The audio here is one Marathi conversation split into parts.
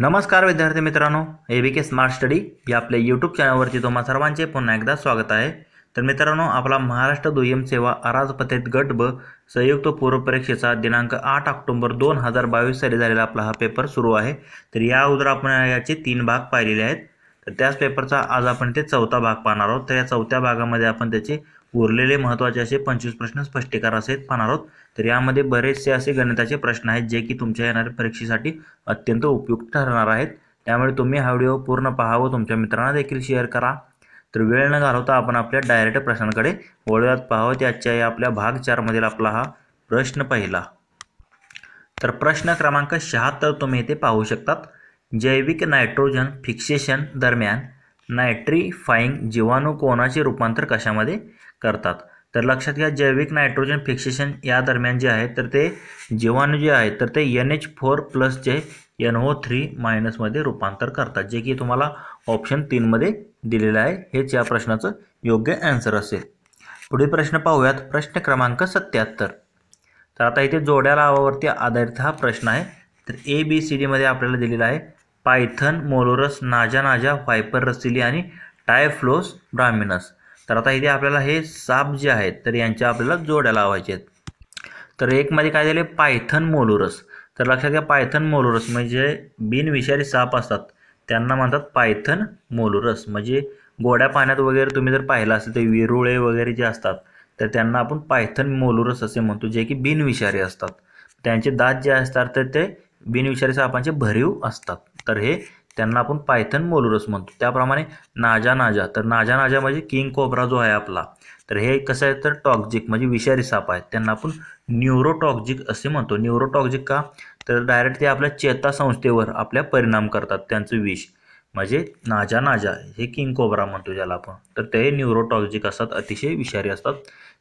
नमस्कार विद्यार्थी मित्रांनो, एबीके स्मार्ट स्टडी या आपल्या यूट्यूब चॅनलवरती तुम्हा सर्वांचे पुन्हा एकदा स्वागत आहे। तर मित्रांनो, आपला महाराष्ट्र दुय्यम सेवा अराजपत्रित गट ब संयुक्त पूर्व परीक्षेचा दिनांक 8 ऑक्टोबर 2022 साली झालेला आपला हा पेपर सुरू आहे। तर या अगोदर आपण याचे 3 भाग पाहिलेले आहेत। तर त्याच पेपरचा आज आपण ते चौथा भाग पाहणार आहोत। तर या चौथ्या भागामध्ये आपण त्याचे उरलेले महत्त्वाचे असे 25 प्रश्न स्पष्टीकरणासहित पाहणार आहोत। तर यामध्ये बरेचसे असे गणिताचे प्रश्न आहेत जे की तुमच्या येणाऱ्या परीक्षेसाठी अत्यंत उपयुक्त ठरणार आहेत। त्यामुळे तुम्ही हा व्हिडिओ पूर्ण पहा व तुमच्या मित्रांना देखील शेअर करा। तर वेळ न घालवता आपण आपल्या डायरेक्ट प्रश्नांकडे वळूयात। पाहावं त्याच्या या आपल्या भाग 4 मधील आपला हा प्रश्न पहिला। तर प्रश्न क्रमांक 76 तुम्ही इथे पाहू शकतात। जैविक नायट्रोजन फिक्सेशन दरम्यान नायट्रीफाइंग जीवाणू कोणाचे रूपांतर कशामध्ये करतात? तर लक्षात घ्या, जैविक नायट्रोजन फिक्सेशन या दरम्यान जे आहे तर ते जीवाणू जे आहेत तर ते NH4+ चे NO3- मध्ये रूपांतर करतात, जे की तुम्हाला ऑप्शन 3 मध्ये दिलेलं आहे। हेच या प्रश्नाचं योग्य आन्सर असेल। पुढील प्रश्न पाहूयात, प्रश्न क्रमांक 77। तर आता इथे जोड्या लावावरती आधारित हा प्रश्न आहे। तर ABCD मध्ये आपल्याला दिलेला आहे पायथन, मोलुरस, नाजा नाजा, व्हायपर रसिली आणि टायफ्लोस ब्राह्मिनस। तर आता इथे आपल्याला हे साप जे आहेत तर यांच्या आपल्याला जोड्या लावायच्या आहेत। तर एक मध्ये काय दिले, पायथन मोलुरस। तर लक्षात घ्या, पायथन मोलुरस म्हणजे बिनविषारी साप असतात त्यांना म्हणतात पायथन मोलुरस। म्हणजे गोड्या पाण्यात वगैरे तुम्ही जर पाहिलं असेल तर विरुळे वगैरे जे असतात तर त्यांना आपण पायथन मोलुरस असे म्हणतो, जे की बिनविषारी असतात। त्यांचे दात जे असतात तर ते बिनविषारी सापांचे भरीव असतात। तर हे त्यांना आपण पायथन मोलुरस म्हणतो। त्याप्रमाणे नाजा नाजा, तर नाजा नाजा म्हणजे किंग कोब्रा जो आहे आपला, तर हे कसं आहे तर टॉक्झिक म्हणजे विषारी साप आहेत, त्यांना आपण न्यूरोटॉक्झिक असे म्हणतो। न्यूरोटॉक्झिक का, तर डायरेक्ट ते आपल्या चेतासंस्थेवर आपल्या परिणाम करतात त्यांचं विष। म्हणजे नाजा नाजा हे किंग कोब्रा म्हणतो ज्याला आपण, तर ते न्यूरोटॉक्झिक असतात, अतिशय विषारी असतात।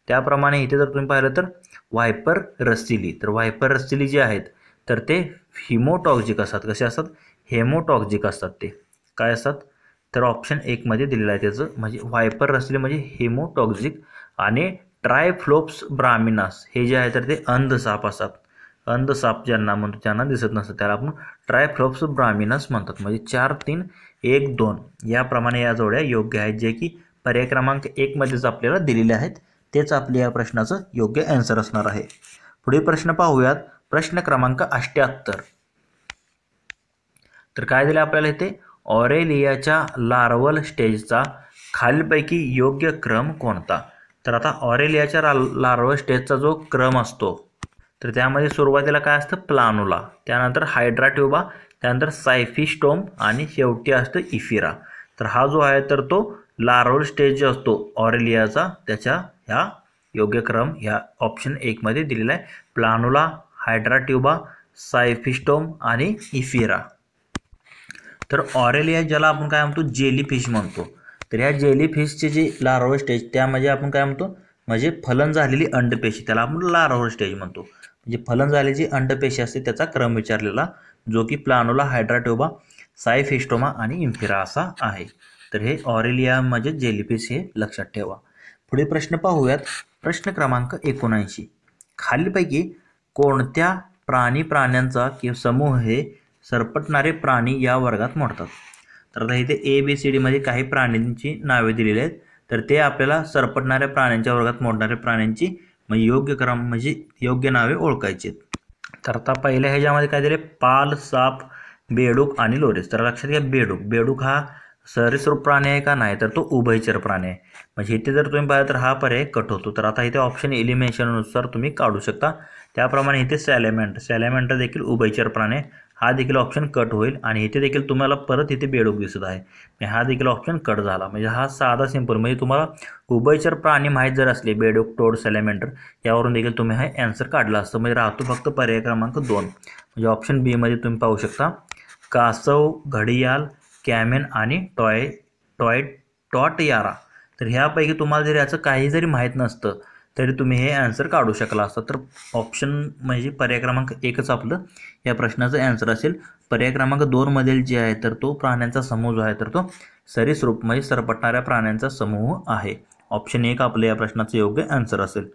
त्याप्रमाणे इथे जर तुम्ही पाहिलं तर व्हायपर रसिली, तर व्हायपर रसिली जे आहेत तर ते हिमोटॉक्झिक असतात। कसे असतात? हेमोटॉक्झिक असतात। ते काय असतात तर ऑप्शन 1 मध्ये दिलेलं आहे त्याचं, म्हणजे व्हायपर रसिली म्हणजे हेमोटॉक्झिक। आणि ट्रायफ्लोप्स ब्राह्मिनस हे जे आहे तर ते अंध साप असतात। अंध साप ज्यांना म्हणतो, त्यांना दिसत नसतं, त्याला आपण ट्रायफ्लोप्स ब्राह्मिनस म्हणतात। म्हणजे 4, 3, 1, 2 याप्रमाणे या जोड्या योग्य आहेत, जे की पर्याय क्रमांक 1 मध्येच आपल्याला दिलेले आहेत। तेच आपल्या या प्रश्नाचं योग्य आन्सर असणार आहे। पुढील प्रश्न पाहूयात, प्रश्न क्रमांक 78। तर काय दिलं आपल्याला इथे, ऑरेलियाच्या लार्वल स्टेजचा खालीलपैकी योग्य क्रम कोणता? तर आता ऑरेलियाच्या लार्वल स्टेजचा जो क्रम असतो तर त्यामध्ये सुरुवातीला काय असतं, प्लानुला, त्यानंतर हायड्राट्युबा, त्यानंतर सायफिस्टोम आणि शेवटी असतं इफिरा। तर हा जो आहे तर तो लार्वल स्टेज जो असतो ऑरेलियाचा, त्याच्या ह्या योग्य क्रम ह्या ऑप्शन 1 मध्ये दिलेला आहे, प्लानुला, हायड्राट्युबा, सायफिस्टोम आणि इफिरा। तर ऑरेलिया ज्याला आपण काय म्हणतो, जेलीफिश म्हणतो। तर ह्या जेलीफिशचे जे लार्वल स्टेज त्यामध्ये आपण काय म्हणतो, म्हणजे फलन झालेली अंडपेशी, त्याला आपण लार्वल स्टेज म्हणतो। म्हणजे फलन झालेली अंडपेशी असते त्याचा क्रम विचारलेला, जो की प्लानुला, हायड्राट्युबा, सायफिस्टोमा आणि इन्फिरा असा आहे। तर हे ऑरेलिया म्हणजे जेलीफिश, हे लक्षात ठेवा। पुढे प्रश्न पाहूयात, प्रश्न क्रमांक 79। खालीलपैकी कोणत्या प्राण्यांचा किंवा समूह हे सरपटणारे प्राणी या वर्गात मोडतात? तर आता इथे ABCD मध्ये काही प्राण्यांची नावे दिलेली आहेत, तर ते आपल्याला सरपटणाऱ्या प्राण्यांच्या वर्गात मोडणाऱ्या प्राण्यांची म्हणजे योग्य क्रम म्हणजे योग्य नावे ओळखायची। तर आता पहिल्या ह्याच्यामध्ये काय दिले, पाल, साप, बेडूक आणि लोरेस। तर लक्षात घ्या, बेडूक हा सरीसृप प्राणी आहे का, नाही तर तो उभयचर प्राणी आहे। म्हणजे इथे जर तुम्ही पाहिलं तर हा पर्याय कट होतो। तर आता इथे ऑप्शन एलिमिनेशननुसार तुम्ही काढू शकता। त्याप्रमाणे इथे सॅलेमेंटर देखील उभयचर प्राणी आहे, हा देखील ऑप्शन कट होईल। आणि इथे देखील तुम्हाला परत इथे बेडूक दिसत आहे, हा देखील ऑप्शन कट झाला। म्हणजे हा साधा सिंपल, म्हणजे तुम्हाला उभयचर प्राणी माहीत जर असले, बेडूक, टोड, सॅलेमेंटर, यावरून देखील तुम्ही हा आन्सर काढला असतं। म्हणजे राहतो फक्त पर्याय क्रमांक 2, म्हणजे ऑप्शन बी मध्ये तुम्ही पाहू शकता कासव, घडियाल, कॅमेन आणि टॉटयारा। तर ह्यापैकी तुम्हाला जर याचं काही जरी माहीत नसतं तरी तुम्ही हे आन्सर काढू शकला असता। तर ऑप्शन म्हणजे पर्याय क्रमांक 1च आपलं या प्रश्नाचं आन्सर असेल। पर्याय क्रमांक 2 मधील जे आहे तर तो प्राण्यांचा समूह जो आहे तर तो सरीसृप म्हणजे सरपटणाऱ्या प्राण्यांचा समूह आहे। ऑप्शन 1 आपलं या प्रश्नाचं योग्य आन्सर असेल।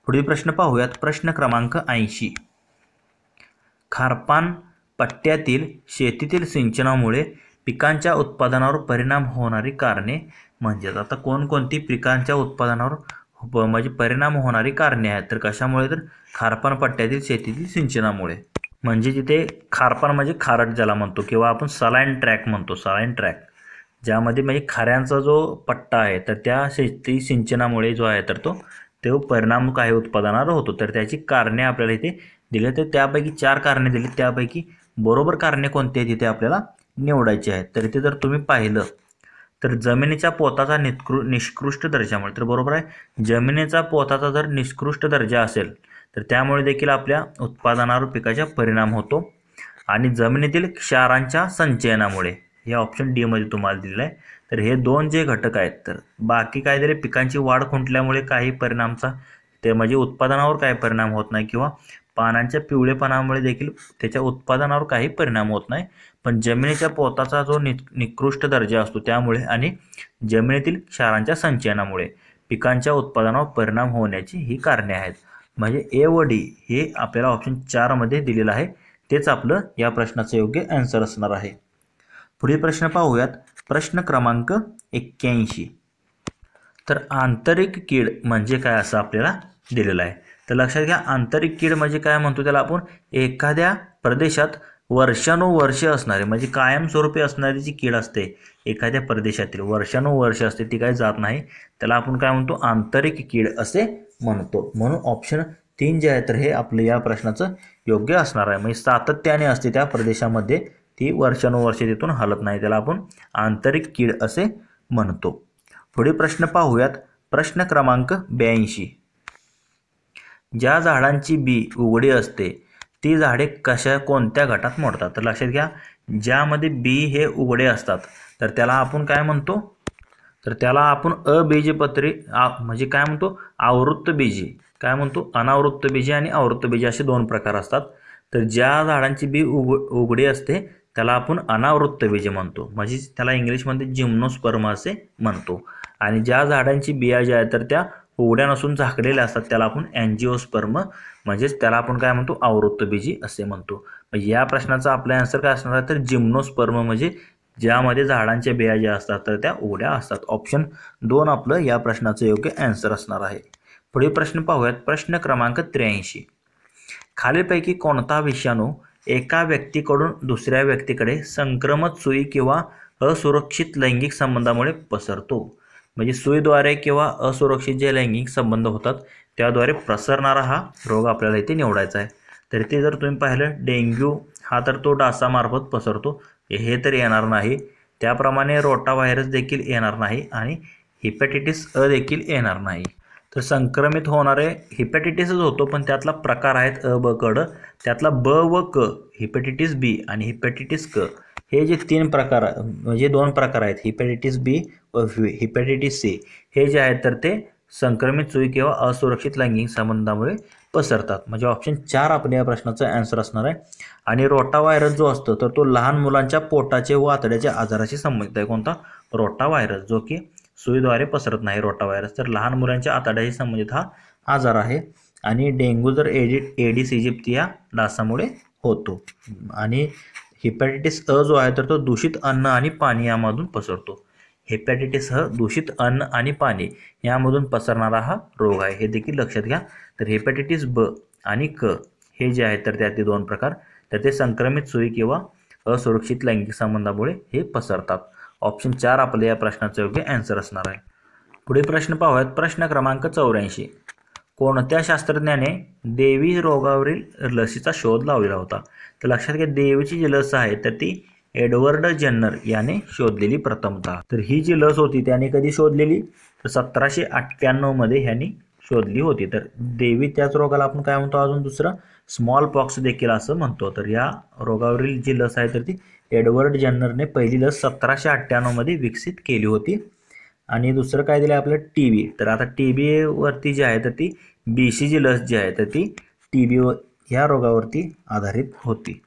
पुढील प्रश्न पाहूयात, प्रश्न क्रमांक 80। खारपान पट्ट्यातील शेतीतील सिंचनामुळे पिकांच्या उत्पादनावर परिणाम होणारी कारणे म्हणजे आता कोणकोणती पिकांच्या उत्पादनावर म्हणजे परिणाम होणारी कारणे आहेत तर कशामुळे तर खारपान पट्ट्यातील शेतीतील सिंचनामुळे म्हणजे जिथे खारपान म्हणजे खारट ज्याला म्हणतो किंवा आपण सलाईन ट्रॅक म्हणतो सलाईन ट्रॅक ज्यामध्ये म्हणजे खाऱ्यांचा जो पट्टा आहे तर त्या शेती सिंचनामुळे जो आहे तर तो परिणाम काही उत्पादनावर होतो तर त्याची कारणे आपल्याला इथे दिली तर त्यापैकी 4 कारणे दिली त्यापैकी बरोबर कारणे कोणती आहेत इथे आपल्याला निवडायची आहेत तर इथे जर तुम्ही पाहिलं तर जमिनीच्या पोताचा निकृष्ट दर्जामुळे तर बरोबर आहे जमिनीचा पोताचा जर निकृष्ट दर्जा असेल तर त्यामुळे देखील आपल्या उत्पादनावर पिकाचा परिणाम होतो आणि जमिनीतील क्षारांच्या संचयनामुळे हे ऑप्शन डी मध्ये तुम्हाला दिलेलं आहे तर हे 2 जे घटक आहेत तर बाकी काहीतरी पिकांची वाढ खुंटल्यामुळे काही परिणामचा ते म्हणजे उत्पादनावर काही परिणाम होत नाही किंवा पानांच्या पिवळेपणामुळे देखील त्याच्या उत्पादनावर काही परिणाम होत नाही पण जमिनीच्या पोताचा जो निकृष्ट दर्जा असतो त्यामुळे आणि जमिनीतील क्षारांच्या संचयनामुळे पिकांच्या उत्पादनावर परिणाम होण्याची ही कारणे आहेत म्हणजे ए व डी हे आपल्याला ऑप्शन 4 मध्ये दिलेलं आहे तेच आपलं या प्रश्नाचं योग्य आन्सर असणार आहे पुढील प्रश्न पाहूयात प्रश्न क्रमांक 81 तर आंतरिक कीड म्हणजे काय असं आपल्याला दिलेलं आहे तर लक्षात घ्या आंतरिक कीड म्हणजे काय म्हणतो त्याला आपण एखाद्या प्रदेशात वर्षानुवर्षे असणारे म्हणजे कायमस्वरूपी असणारी जी कीड असते एखाद्या प्रदेशातील वर्षानुवर्ष असते ती काही जात नाही त्याला आपण काय म्हणतो आंतरिक कीड असे म्हणतो म्हणून ऑप्शन 3 जे आहे तर हे आपलं या प्रश्नाचं योग्य असणार आहे म्हणजे सातत्याने असते त्या प्रदेशामध्ये ती वर्षानुवर्षे तिथून हलत नाही त्याला आपण आंतरिक कीड असे म्हणतो पुढील प्रश्न पाहूयात प्रश्न क्रमांक 82 ज्या झाडांची बी उघडी असते ती झाडे कोणत्या गटात मोडतात तर लक्षात घ्या ज्यामध्ये बी हे उघडे असतात तर त्याला आपण काय म्हणतो तर त्याला आपण अबीजपत्री म्हणजे काय म्हणतो आवृत्त बीजी काय म्हणतो अनावृत्त बीजी आणि आवृत्त बीजी असे 2 प्रकार असतात तर ज्या झाडांची बी उघडी असते त्याला आपण अनावृत्त बीजे म्हणतो म्हणजे त्याला इंग्लिशमध्ये जिम्नोस्पर्म असे म्हणतो आणि ज्या झाडांची बिया ज्या आहेत तर त्या उघड्या नसून झाकलेल्या असतात त्याला आपण अँजिओस्पर्म म्हणजेच त्याला आपण काय म्हणतो आवृत्त बीजी असे म्हणतो म्हणजे या प्रश्नाचा आपला आन्सर काय असणार आहे तर जिम्नोस्पर्म म्हणजे ज्यामध्ये झाडांच्या बिया ज्या असतात तर त्या उघड्या असतात ऑप्शन 2 आपलं या प्रश्नाचं योग्य आन्सर असणार आहे पुढील प्रश्न पाहूयात प्रश्न क्रमांक 83 खालीलपैकी कोणता विषाणू एका व्यक्तीकडून दुसऱ्या व्यक्तीकडे संक्रमक सुई किंवा असुरक्षित लैंगिक संबंधामुळे पसरतो म्हणजे सुईद्वारे किंवा असुरक्षित जे लैंगिक संबंध होतात त्याद्वारे प्रसरणारा हा रोग आपल्याला इथे निवडायचा आहे तर इथे जर तुम्ही पाहिलं डेंग्यू हा तर तो डासामार्फत पसरतो हे तर येणार नाही त्याप्रमाणे रोटा व्हायरस देखील येणार नाही आणि हिपॅटायटिस अ देखील येणार नाही तर संक्रमित होणारे हिपॅटायटिसच होतो पण त्यातला प्रकार आहेत अ ब क ड त्यातला ब व क हिपॅटायटिस बी आणि हिपॅटायटिस क हे जे 3 प्रकार म्हणजे 2 प्रकार आहेत हिपॅटायटिस बी व हिपॅटायटिस सी हे जे आहेत तर ते संक्रमित सुई किंवा असुरक्षित लैंगिक संबंधामुळे पसरतात म्हणजे ऑप्शन 4 आपल्या या प्रश्नाचा आन्सर असणार आहे आणि रोटा व्हायरस जो असतो तर तो लहान मुलांच्या पोटाचे व आतड्याच्या आजाराशी संबंधित आहे कोणता रोटा व्हायरस जो की सुईद्वारे पसरत नाही रोटा व्हायरस तर लहान मुलांच्या आतड्याशी संबंधित हा आजार आहे आणि डेंग्यू जर एडिस इजिप्ती या डासामुळे होतो आणि हिपॅटायटिस अ जो आहे तर तो दूषित अन्न आणि पाणी यामधून पसरतो हेपॅटायटिस ह दूषित अन्न आणि पाणी यामधून पसरणारा हा रोग आहे हे देखील लक्षात घ्या तर हेपॅटायटिस ब आणि क हे जे आहेत तर त्यातील 2 प्रकार तर ते संक्रमित सुई किंवा असुरक्षित लैंगिक संबंधामुळे हे पसरतात ऑप्शन 4 आपल्या या प्रश्नाचं योग्य आन्सर असणार आहे पुढील प्रश्न पाहूयात प्रश्न क्रमांक 84 कोणत्या शास्त्रज्ञाने देवी रोगावरील लसीचा शोध लावलेला होता तर लक्षात घ्या देवीची जी लस आहे तर ती एडवर्ड जेन्नर याने शोधलेली प्रथमतः तर ही जी लस होती त्याने कधी शोधलेली तर 1798 मध्ये ह्यांनी शोधली होती तर देवी त्याच रोगाला आपण काय म्हणतो अजून दुसरं स्मॉल पॉक्स देखील असं म्हणतो तर या रोगावरील जी लस आहे तर ती एडवर्ड जेन्नरने पहिली लस 1798 मध्ये विकसित केली होती आणि दुसरं काय दिलं आपलं टीबी तर आता टीबी वरती जी आहे तर ती बीसीजी लस जी आहे तर ती टीबी या रोगावरती आधारित होती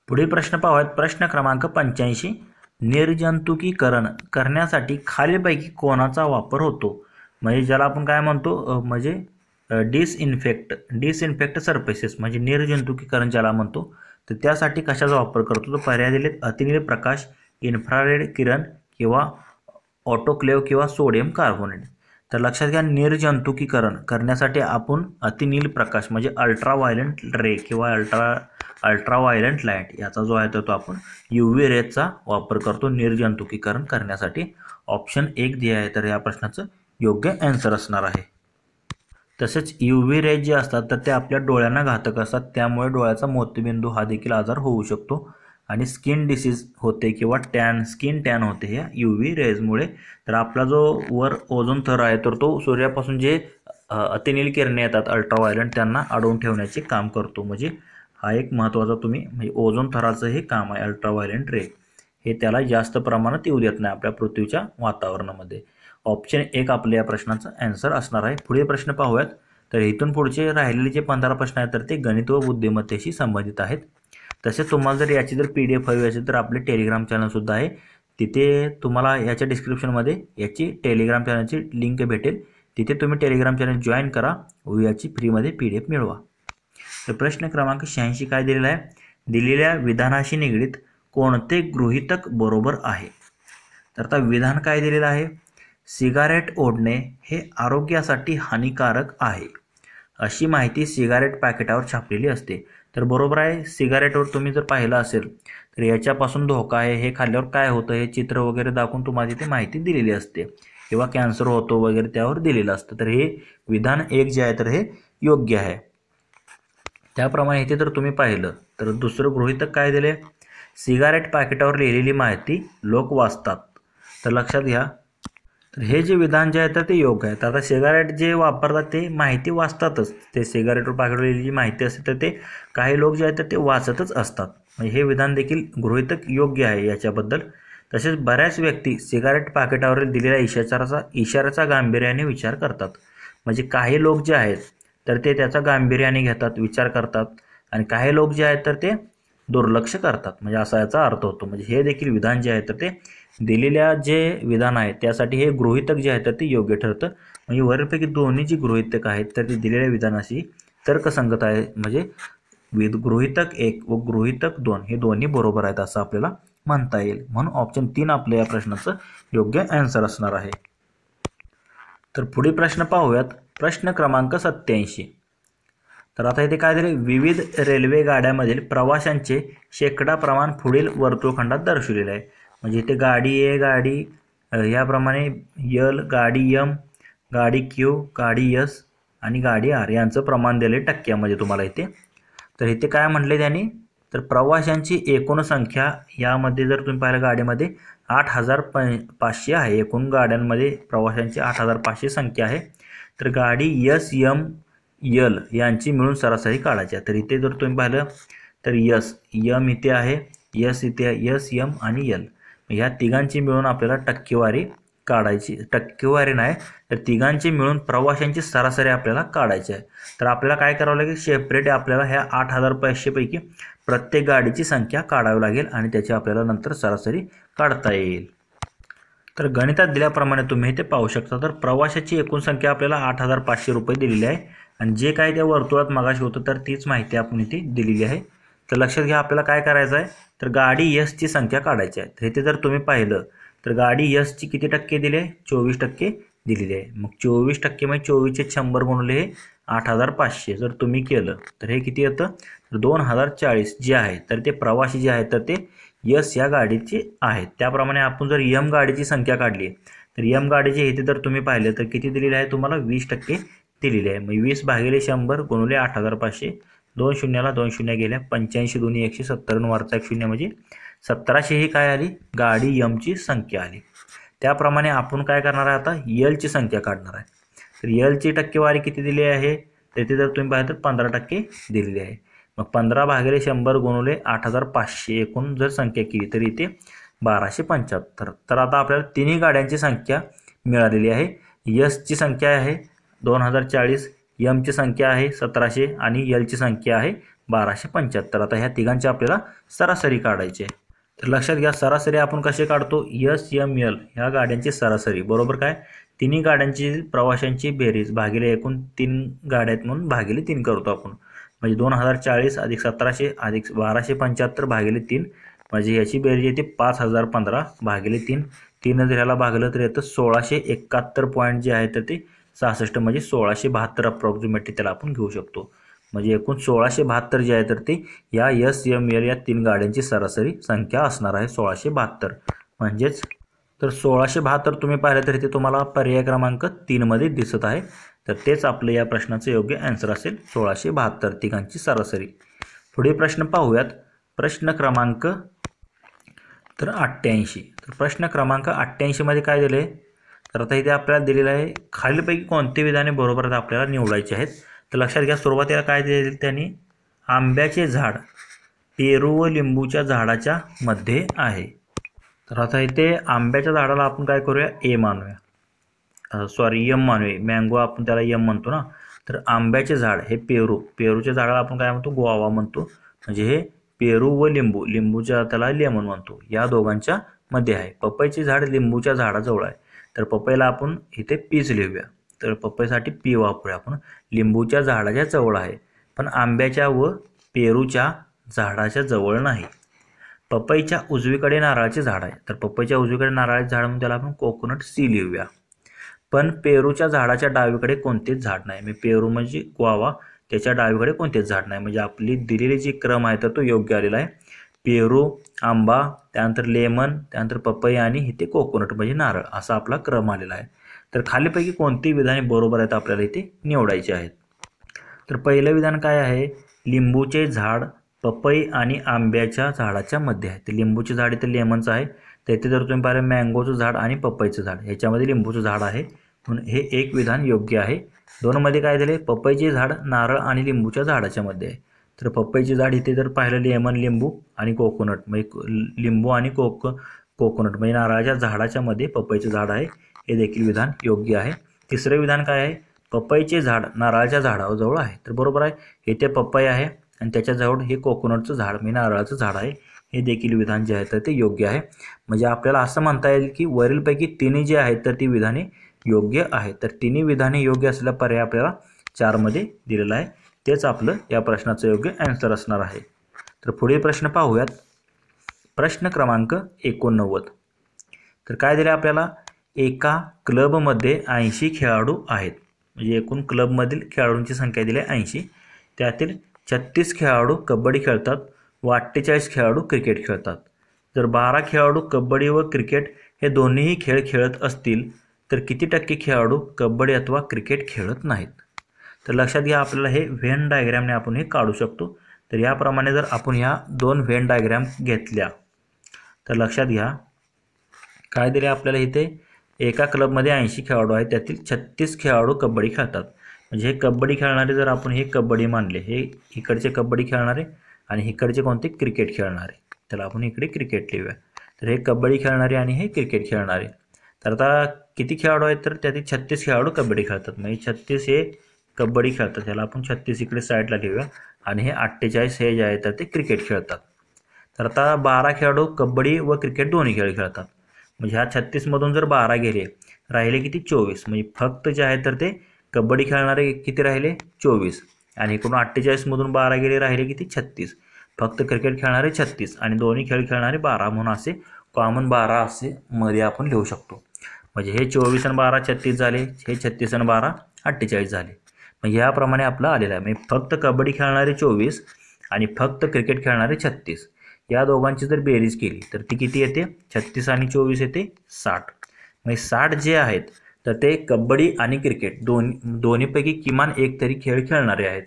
पुढील प्रश्न पाहूयात प्रश्न क्रमांक 85 निर्जंतुकीकरण करण्यासाठी खालीलपैकी कोणाचा वापर होतो म्हणजे ज्याला आपण काय म्हणतो म्हणजे डिसइन्फेक्ट सरफेसेस म्हणजे निर्जंतुकीकरण ज्याला म्हणतो तर त्यासाठी कशाचा वापर करतो, तर पर्याय दिलेत अतिनील प्रकाश, इन्फ्रारेड किरण किंवा ऑटोक्लेव्ह किंवा सोडियम कार्बोनेट. तर लक्षात घ्या, निर्जंतुकीकरण करण्यासाठी आपण अतिनील प्रकाश म्हणजे अल्ट्राव्हायलेंट रे किंवा अल्ट्राव्हायलेंट लाईट याचा जो आहे तो आपण UV रेजचा वापर करतो निर्जंतुकीकरण करण्यासाठी. ऑप्शन 1 जे आहे तर या प्रश्नाचं योग्य आन्सर असणार आहे. तसेच UV रेज जे असतात तर ते आपल्या डोळ्यांना घातक असतात, त्यामुळे डोळ्याचा मोतीबिंदू हा देखील आजार होऊ शकतो आणि स्किन डिसीज होते किंवा स्किन टॅन होते ह्या UV रेजमुळे. तर आपला जो वर ओझोन थर आहे तर तो सूर्यापासून जे अतिनील किरणे येतात अल्ट्राव्हायलेंट त्यांना अडवून ठेवण्याचे काम करतो. म्हणजे हा एक महत्त्वाचा म्हणजे ओझोन थराचं हे काम आहे अल्ट्राव्हायलेंट रे, हे त्याला जास्त प्रमाणात येऊ देत नाही आपल्या पृथ्वीच्या वातावरणामध्ये. ऑप्शन 1 आपल्या या प्रश्नाचं आन्सर असणार आहे. पुढे प्रश्न पाहूयात. तर इथून पुढचे राहिलेले जे 15 प्रश्न आहेत तर ते गणित व बुद्धिमत्तेशी संबंधित आहेत. तसेच तुम्हाला जर याची जर PDF हवी असेल तर आपले टेलिग्राम चॅनलसुद्धा आहे, तिथे तुम्हाला याच्या डिस्क्रिप्शनमध्ये याची टेलिग्राम चॅनलची लिंक भेटेल, तिथे तुम्ही टेलिग्राम चॅनल जॉईन करा व याची फ्रीमध्ये PDF मिळवा. तर प्रश्न क्रमांक 86 काय दिलेला आहे, दिलेल्या विधानाशी निगडीत कोणते गृहीतक बरोबर आहे. तर आता विधान काय दिलेलं आहे, सिगारेट ओढणे हे आरोग्यासाठी हानिकारक आहे अशी माहिती सिगारेट पॅकेटावर छापलेली असते. तर बरोबर आहे, सिगारेटवर तुम्ही जर पाहिलं असेल तर याच्यापासून धोका आहे, हे खाल्ल्यावर काय होतं हे चित्र वगैरे दाखवून तुम्हाला तिथे माहिती दिलेली असते किंवा कॅन्सर होतो वगैरे त्यावर दिलेलं असतं. तर हे विधान 1 जे आहे तर हे योग्य आहे. त्याप्रमाणे इथे जर तुम्ही पाहिलं तर दुसरं गृहीतक काय दिले, सिगारेट पॅकेटावर लिहिलेली माहिती लोक वाचतात. तर लक्षात घ्या, तर हे जे विधान जे आहे तर ते योग्य आहे. तर आता सिगारेट जे वापरतात ते माहिती वाचतातच, ते सिगारेटवर पॅकेटवर लिहिलेली जी माहिती असते तर ते काही लोक जे आहेत तर ते वाचतच असतात. म्हणजे हे विधान देखील गृहीतक योग्य आहे याच्याबद्दल. तसेच बऱ्याच व्यक्ती सिगारेट पॅकेटावर दिलेल्या इशाऱ्याचा गांभीर्याने विचार करतात. म्हणजे काही लोक जे आहेत तर ते त्याचा गांभीर्याने घेतात, विचार करतात, आणि काही लोक जे आहेत तर ते दुर्लक्ष करतात, म्हणजे असा याचा अर्थ होतो. म्हणजे हे देखील विधान जे आहे तर ते दिलेल्या जे विधान आहे त्यासाठी हे गृहीतक जे आहे तर ते योग्य ठरतं. म्हणजे वरपैकी दोन्ही जी गृहीतक आहेत तर ते दिलेल्या विधानाशी तर्कसंगत आहे. म्हणजे गृहीतक 1 व गृहीतक 2 हे दोन्ही बरोबर आहेत असं आपल्याला म्हणता येईल. म्हणून ऑप्शन 3 आपल्या या प्रश्नाचं योग्य आन्सर असणार आहे. तर पुढील प्रश्न पाहूयात. प्रश्न क्रमांक 87. तर आता इथे काय दिले, विविध रेल्वे गाड्यामधील प्रवाशांचे शेकडा प्रमाण पुढील वर्तुळखंडात दर्शवलेले आहे. म्हणजे इथे गाडी A, गाडी याप्रमाणे L, गाडी M, गाडी Q, गाडी S आणि गाडी R यांचं प्रमाण दिले टक्क्यामध्ये तुम्हाला इथे. तर इथे काय म्हटले त्यांनी, तर प्रवाशांची एकूण संख्या यामध्ये जर तुम्ही पाहिलं गाडीमध्ये 8500 आहे. एकूण गाड्यांमध्ये प्रवाशांची 8500 संख्या आहे. तर गाडी S, M, L यांची मिळून सरासरी काढायची आहे. तर इथे जर तुम्ही पाहिलं तर M इथे आहे, S इथे आहे, S, M आणि L ह्या तिघांची मिळून आपल्याला टक्केवारी काढायची. टक्केवारी नाही तर तिघांची मिळून प्रवाशांची सरासरी आपल्याला काढायची आहे. तर आपल्याला काय करावं लागेल, सेपरेट आपल्याला ह्या 8500 पैकी प्रत्येक गाडीची संख्या काढावी लागेल आणि त्याची आपल्याला नंतर सरासरी काढता येईल. तर गणितात दिल्याप्रमाणे तुम्ही इथे पाहू शकता. तर प्रवाशाची एकूण संख्या आपल्याला 8500 रुपये दिलेली आहे आणि जे काय त्या वर्तुळात मगाशी होतं तर तीच माहिती आपण इथे दिलेली आहे. तर लक्षात घ्या, आपल्याला काय करायचं आहे, तर गाडी S ची संख्या काढायची आहे. तर इथे जर तुम्ही पाहिलं तर गाडी S ची किती टक्के दिली आहे, 24% दिलेली आहे. मग 24% म्हणजे 24 चे 100 गुणले 8500 जर तुम्ही केलं तर हे किती येतं, तर 2040 जे आहे तर ते प्रवासी जे आहेत तर ते S या गाडीचे आहेत. त्याप्रमाणे आपण जर M गाडीची संख्या काढली तर M गाडीची इथे जर तुम्ही पाहिलं तर किती दिलेली आहे, तुम्हाला 20% दिलेली आहे. मग 20/100 गुणले 8500, 2 शून्याला 2 शून्य गेल्या, 85 दुनी 170 वरचा 1 शून्य म्हणजे 1700 ही काय आली, गाडी M ची संख्या आली. त्याप्रमाणे आपण काय करणार आहे, आता L ची संख्या काढणार आहे. तर L ची टक्केवारी किती दिली आहे, तर इथे जर तुम्ही पाहिलं तर 15% दिलेली आहे. मग 15/100 गुणले 8500 एकूण जर संख्या केली तर इथे 1275. तर आता आपल्याला तिन्ही गाड्यांची संख्या मिळालेली आहे. S ची संख्या आहे 2040, M ची संख्या आहे 1700 आणि L ची संख्या आहे 1275. आता ह्या तिघांची आपल्याला सरासरी काढायची आहे. तर लक्षात घ्या, सरासरी आपण कसे काढतो, S, M, L ह्या गाड्यांची सरासरी बरोबर काय, तिन्ही गाड्यांची प्रवाशांची बेरीज भागिले एकूण 3 गाड्या आहेत म्हणून भागिले 3 करतो आपण. म्हणजे 2040 अधिक 1700 अधिक 1275 भागिले 3 म्हणजे याची बेरीज येते 5015 भागिले 3. 3 जर ह्याला भागलं तर येतं 1671 पॉईंट जे आहे तर ते 66 म्हणजे 1672 अप्रॉक्सिमेटली त्याला आपण घेऊ शकतो. म्हणजे एकूण 1672 जे आहे तर ते या SML या 3 गाड्यांची सरासरी संख्या असणार आहे 1672. म्हणजेच तर 1672 तुम्ही पाहिलं तर इथे तुम्हाला पर्याय क्रमांक 3 मध्ये दिसत आहे. तर तेच आपलं या प्रश्नाचं योग्य आन्सर असेल 1672 तिघांची सरासरी. पुढे प्रश्न पाहूयात. प्रश्न क्रमांक तर 88. तर प्रश्न क्रमांक 88 मध्ये काय दिले, तर आता इथे आपल्याला दिलेलं आहे खालीलपैकी कोणते विधाने बरोबर आहेत आपल्याला निवडायचे आहेत. तर लक्षात घ्या सुरुवातीला काय दिले त्यांनी, आंब्याचे झाड पेरू व लिंबूच्या झाडाच्या मध्ये आहे. तर आता इथे आंब्याच्या झाडाला आपण काय करूया, ए मानूया, सॉरी एम मानूया. मँगो आपण त्याला एम म्हणतो ना. तर आंब्याचे झाड हे पेरूच्या झाडाला आपण काय म्हणतो, गोवा म्हणतो. म्हणजे हे पेरू व लिंबूच्या त्याला लेमन म्हणतो. या दोघांच्या मध्ये आहे. पपईचे झाड लिंबूच्या झाडाजवळ आहे. तर पपईला आपण इथे पीच लिहूया. तर पपईसाठी पी वापरूया आपण. लिंबूच्या झाडाच्या जवळ आहे पण आंब्याच्या व पेरूच्या झाडाच्या जवळ नाही. पपईच्या उजवीकडे नारळाचे झाड आहे. तर पपईच्या उजवीकडे नारळाचे झाड म्हणून त्याला आपण कोकोनट सी लिहूया. पण पेरूच्या झाडाच्या डावीकडे कोणतेच झाड नाही. म्हणजे पेरू म्हणजे ग्वावा, त्याच्या डावीकडे कोणतेच झाड नाही. म्हणजे आपली दिलेली जी क्रम आहे तर तो योग्य आलेला आहे. पेरू, आंबा, त्यानंतर लेमन, त्यानंतर पपई आणि इथे कोकोनट म्हणजे नारळ, असा आपला क्रम आलेला आहे. तर खालीपैकी कोणती विधाने बरोबर आहेत आपल्याला इथे निवडायची आहेत. तर पहिलं विधान काय आहे, लिंबूचे झाड पपई आणि आंब्याच्या झाडाच्या मध्ये आहे. तर लिंबूचे झाड इथे लेमनचं आहे. तर इथे जर तुम्ही पाहिलं मँगोचं झाड आणि पपईचं झाड, ह्याच्यामध्ये लिंबूचं झाड आहे म्हणून हे एक विधान योग्य आहे. 2 मध्ये काय दिले, पपईचे झाड नारळ आणि लिंबूच्या झाडाच्या मध्ये आहे. तर पपईचे झाड इथे जर पाहिलं लेमन, लिंबू आणि कोकोनट, म्हणजे लिंबू आणि कोकोनट म्हणजे नारळाच्या झाडाच्या मध्ये पपईचे झाड आहे. हे देखील विधान योग्य आहे. तिसरे विधान काय आहे, पपईचे झाड नारळाच्या झाडाजवळ आहे. तर बरोबर आहे. इथे पपई आहे आणि त्याच्याजवळ हे कोकोनटचं झाड म्हणजे नारळाचं झाड आहे. हे देखील विधान जे आहे तर ते योग्य आहे. म्हणजे आपल्याला असं म्हणता येईल की वरीलपैकी तिन्ही जे आहेत तर ती विधाने योग्य आहेत. तर तिन्ही विधाने योग्य असलेला पर्याय आपल्याला 4 मध्ये दिलेला आहे. तेच आपलं या प्रश्नाचं योग्य आन्सर असणार आहे. तर पुढील प्रश्न पाहूयात. प्रश्न क्रमांक 89. तर काय दिले आपल्याला, एका क्लबमध्ये 80 खेळाडू आहेत. म्हणजे एकूण क्लबमधील खेळाडूंची संख्या दिली आहे 80. त्यातील 36 खेळाडू कबड्डी खेळतात व 48 खेळाडू क्रिकेट खेळतात. जर 12 खेळाडू कबड्डी व क्रिकेट हे दोन्हीही खेळ खेळत असतील तर किती टक्के खेळाडू कबड्डी अथवा क्रिकेट खेळत नाहीत. तर लक्षात घ्या आपल्याला हे व्हेन डायग्रॅमने आपण हे काढू शकतो. तर याप्रमाणे जर आपण ह्या 2 व्हेन डायग्रॅम घेतल्या तर लक्षात घ्या काय दिले आपल्याला इथे, एका क्लबमध्ये 80 खेळाडू आहेत, त्यातील 36 खेळाडू कबड्डी खेळतात. म्हणजे हे कबड्डी खेळणारे जर आपण हे कबड्डी मानले, हे इकडचे कबड्डी खेळणारे आणि इकडचे कोणते क्रिकेट खेळणारे, त्याला आपण इकडे क्रिकेट लिहूया. तर हे कबड्डी खेळणारे आणि हे क्रिकेट खेळणारे. तर आता किती खेळाडू आहेत, तर त्यातील 36 खेळाडू कबड्डी खेळतात. म्हणजे 36 हे कबड्डी खेळतात, त्याला आपण 36 इकडे साईडला लिहूया. आणि हे 48 हे जे आहे तर ते क्रिकेट खेळतात. तर आता 12 खेळाडू कबड्डी व क्रिकेट दोन्ही खेळ खेळतात. म्हणजे ह्या 36 मधून जर 12 गेले, राहिले किती 24. म्हणजे फक्त जे आहे तर ते कबड्डी खेळणारे किती राहिले 24 आणि इकडून 48 मधून 12 गेले, राहिले किती 36. फक्त क्रिकेट खेळणारे 36 आणि दोन्ही खेळ खेळणारे 12 म्हणून असे कॉमन 12 असे मध्ये आपण लिहू शकतो. म्हणजे हे 24 आणि 12 36 झाले, हे 36 आणि 12 48 झाले. म्हणजे याप्रमाणे आपलं आलेलं आहे. म्हणजे फक्त कबड्डी खेळणारे 24 आणि फक्त क्रिकेट खेळणारे 36, या दोघांची जर बेरीज केली तर ती किती येते, 36 आणि 24 येते 60. म्हणजे 60 जे आहेत तर ते कबड्डी आणि क्रिकेट दोन्हीपैकी किमान एक तरी खेळ खेळणारे आहेत.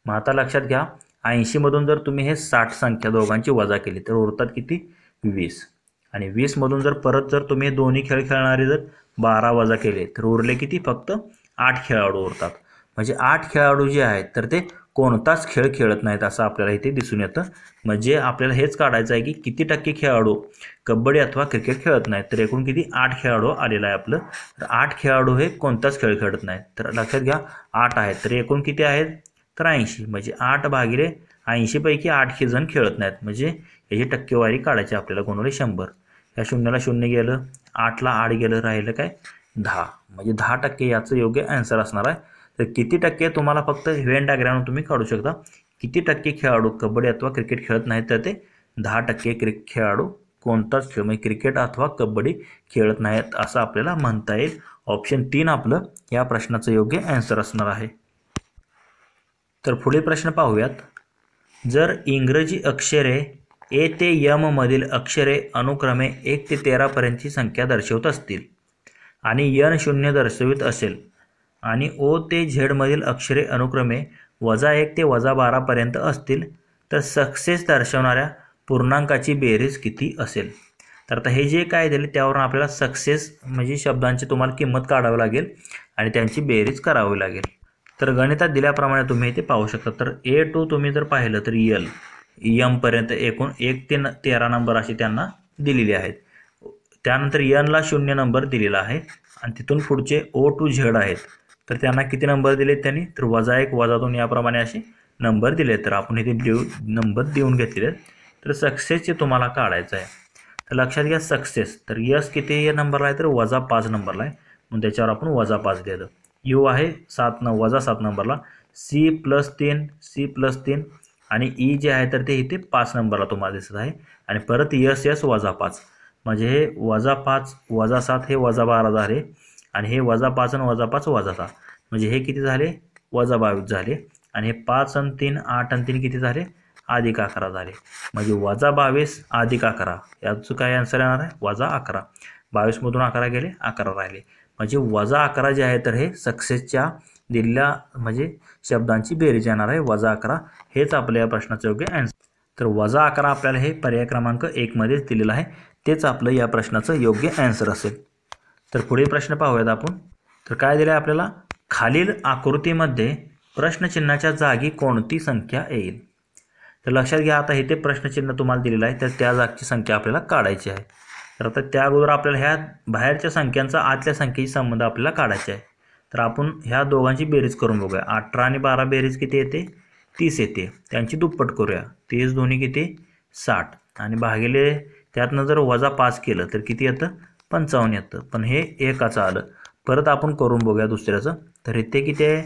मग आता लक्षात घ्या 80 मधून जर तुम्ही हे 60 संख्या दोघांची वजा केली तर उरतात किती 20. आणि 20 मधून जर परत जर तुम्ही दोन्ही खेळ खेळणारे जर 12 वजा केले तर उरले किती, फक्त 8 खेळाडू उरतात. म्हणजे 8 खेळाडू जे आहेत तर ते कोणताच खेळ खेळत नाहीत असं आपल्याला इथे दिसून येतं. म्हणजे आपल्याला हेच काढायचं आहे की किती टक्के खेळाडू कबड्डी अथवा क्रिकेट खेळत नाहीत. तर एकूण किती 8 खेळाडू आलेला आहे आपलं. तर 8 खेळाडू हे कोणताच खेळ खेळत नाहीत. तर लक्षात घ्या 8 आहेत तर एकूण किती आहेत, तर 80. म्हणजे 8 भागिले 80 पैकी 8 जण खेळत नाहीत. म्हणजे याची टक्केवारी काढायची आपल्याला, कोणाला 100. या 0ला 0 गेलं, 8ला 8 गेलं, राहिलं काय 10. म्हणजे 10% याचं योग्य आन्सर असणार आहे. तर किती टक्के तुम्हाला फक्त व्हेन डायग्राम तुम्ही काढू शकता, किती टक्के खेळाडू कबड्डी अथवा क्रिकेट खेळत नाहीत, तर ते 10% खेळाडू कोणताच खेळ म्हणजे क्रिकेट अथवा कबड्डी खेळत नाहीत असं आपल्याला म्हणता येईल. ऑप्शन 3 आपलं या प्रश्नाचं योग्य आन्सर असणार आहे. तर पुढील प्रश्न पाहूयात. जर इंग्रजी अक्षरे ए ते यम मधील अक्षरे अनुक्रमे 1 ते 13 पर्यंतची संख्या दर्शवत असतील आणि यन 0 दर्शवित असेल आणि ओ ते झेड मधील अक्षरे अनुक्रमे -1 ते -12 पर्यंत असतील, तर सक्सेस दर्शवणाऱ्या पूर्णांकाची बेरीज किती असेल? तर आता हे जे काय दिले त्यावरून आपल्याला सक्सेस म्हणजे शब्दांची तुम्हाला किंमत काढावी लागेल आणि त्यांची बेरीज करावी लागेल. तर गणितात दिल्याप्रमाणे तुम्ही इथे पाहू शकता. तर ए टू तुम्ही जर पाहिलं तर यम पर्यंत एकूण 1 ते 13 नंबर असे त्यांना दिलेले आहेत. त्यानंतर यनला 0 नंबर दिलेला आहे आणि तिथून पुढचे ओ टू झेड आहेत. तर त्यांना किती नंबर दिले त्यांनी? तर -1 -2 याप्रमाणे असे नंबर दिले. तर आपण इथे नंबर देऊन घेतलेले. तर सक्सेसचे तुम्हाला काढायचं आहे. तर लक्षात घ्या सक्सेस. तर यस किती नंबरला आहे? तर -5 नंबरला आहे, म्हणून त्याच्यावर आपण -5 दिलं. यू आहे -7 नंबरला. C+3 आणि ई जे आहे तर ते इथे 5 नंबरला तुम्हाला दिसत आहे आणि परत यस -5 म्हणजे हे -5 -7 हे -12 झाले आणि हे -5 आणि -5 -6 म्हणजे हे किती झाले? -22 झाले आणि हे 5 आणि 3 8 आणि 3 किती झाले? +11 झाले. म्हणजे -22 +11 याचं काय आन्सर येणार आहे? -11. 22 मधून 11 गेले, 11 राहिले. म्हणजे -11 जे आहे तर हे सक्सेसच्या दिलेल्या म्हणजे शब्दांची बेरीज येणार आहे. -11 हेच आपल्या या प्रश्नाचं योग्य आन्सर. तर -11 आपल्याला हे पर्याय क्रमांक 1 मध्येच दिलेलं आहे, तेच आपलं या प्रश्नाचं योग्य आन्सर असेल. तर पुढील प्रश्न पाहूयात आपण. तर काय दिलं आहे आपल्याला? खालील आकृतीमध्ये प्रश्नचिन्हाच्या जागी कोणती संख्या येईल? तर लक्षात घ्या आता इथे प्रश्नचिन्ह तुम्हाला दिलेलं आहे, तर त्या जागची संख्या आपल्याला काढायची आहे. तर आता त्या अगोदर आपल्याला ह्या बाहेरच्या संख्यांचा आतल्या संख्येशी संबंध आपल्याला काढायचा आहे. तर आपण ह्या दोघांची बेरीज करून बघूया. 18 आणि 12 बेरीज किती येते? 30 येते. त्यांची दुप्पट करूया. 30 दोन्ही किती? 60 आणि भागिले त्यातनं जर -5 केलं तर किती येतं? 55 येतं. पण हे एकाचं आलं. परत आपण करून बघूया दुसऱ्याचं. तर इथे किती आहे?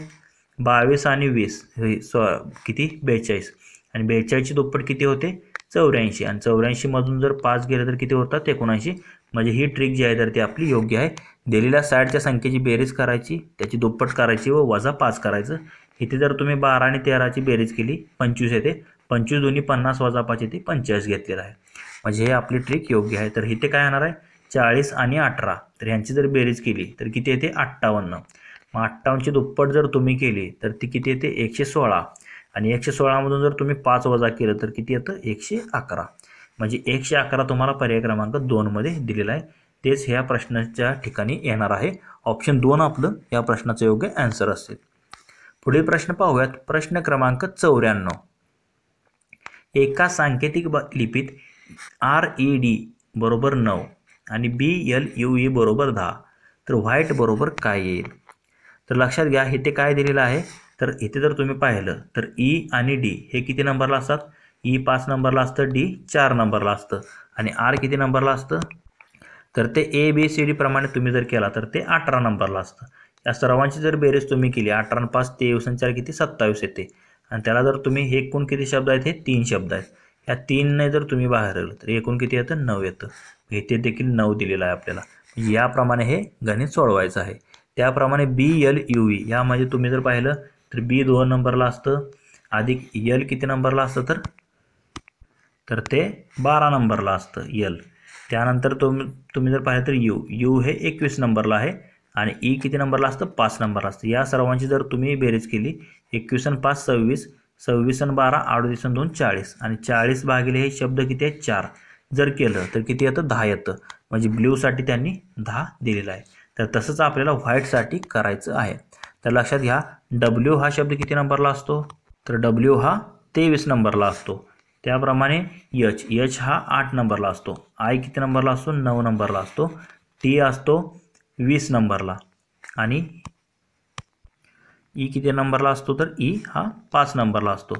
22 आणि 20 किती? 42 आणि 42ची दुप्पट किती होते? 84 आणि 84 मधून जर 5 गेले तर किती होतात? 79. म्हणजे ही ट्रिक जी आहे तर ती आपली योग्य आहे. दिलेल्या साईडच्या संख्येची बेरीज करायची, त्याची दुप्पट करायची व -5 करायचं. इथे जर तुम्ही 12 आणि 13ची बेरीज केली 25 येते. 25 दोन्ही 50 -5 येते 45 घेतलेला आहे. म्हणजे हे आपली ट्रिक योग्य आहे. तर इथे काय येणार आहे? 40 आणि 18. तर ह्यांची जर बेरीज केली तर किती येते? 58. मग 58ची दुप्पट जर तुम्ही केली तर ती किती येते? 116 आणि 116 मधून जर तुम्ही 5 वजा केलं तर किती येतं? 111. म्हणजे 111 तुम्हाला पर्याय क्रमांक 2 मध्ये दिलेला आहे. तेच ह्या प्रश्नाच्या ठिकाणी येणार आहे. ऑप्शन 2 आपलं या प्रश्नाचं योग्य आन्सर असेल. पुढील प्रश्न पाहूयात. प्रश्न क्रमांक 94. एका सांकेतिक लिपीत RED बरोबर 9 आणि BLUE बरोबर 10 तर व्हाईट बरोबर काय येईल? तर लक्षात घ्या इथे काय दिलेलं आहे. तर इथे जर तुम्ही पाहिलं तर E आणि D हे किती नंबरला असतात? E 5 नंबरला असतं, D 4 नंबरला असतं आणि R किती नंबरला असतं? तर ते ABCD प्रमाणे तुम्ही जर केला तर ते 18 नंबरला असतं. या सर्वांची जर बेरीज तुम्ही केली 18 आणि 5 23 आणि 4 किती? 27 येते आणि त्याला जर तुम्ही हे एकूण किती शब्द आहेत? हे 3 शब्द आहेत. या 3ने जर तुम्ही बाहेर आलं तर एकूण किती येतं? 9 येतं. इथे देखील 9 दिलेला आहे आपल्याला. याप्रमाणे हे गणित सोडवायचं आहे. त्याप्रमाणे BLUE यामध्ये तुम्ही जर पाहिलं तर B 2 नंबरला असतं अधिक L किती नंबरला असतं? तर ते 12 नंबरला असतं L. त्यानंतर तुम्ही जर पाहिलं तर U हे 21 नंबरला आहे आणि E किती नंबरला असतं? 5 नंबरला असतं. या सर्वांची जर तुम्ही बेरीज केली 21 आणि 5 26, 26 आणि 12 38 आणि 2 40 आणि 40 भागिले हे शब्द किती आहेत? 4 जर केलं तर किती येतं? 10 येतं. म्हणजे ब्ल्यूसाठी त्यांनी 10 दिलेला आहे. तर तसंच आपल्याला व्हाईटसाठी करायचं आहे. तर लक्षात घ्या W हा शब्द किती नंबरला असतो? तर W हा 23 नंबरला असतो. त्याप्रमाणे H हा 8 नंबरला असतो. I किती नंबरला असतो? 9 नंबरला असतो. T असतो 20 नंबरला आणि E किती नंबरला असतो? तर E हा 5 नंबरला असतो.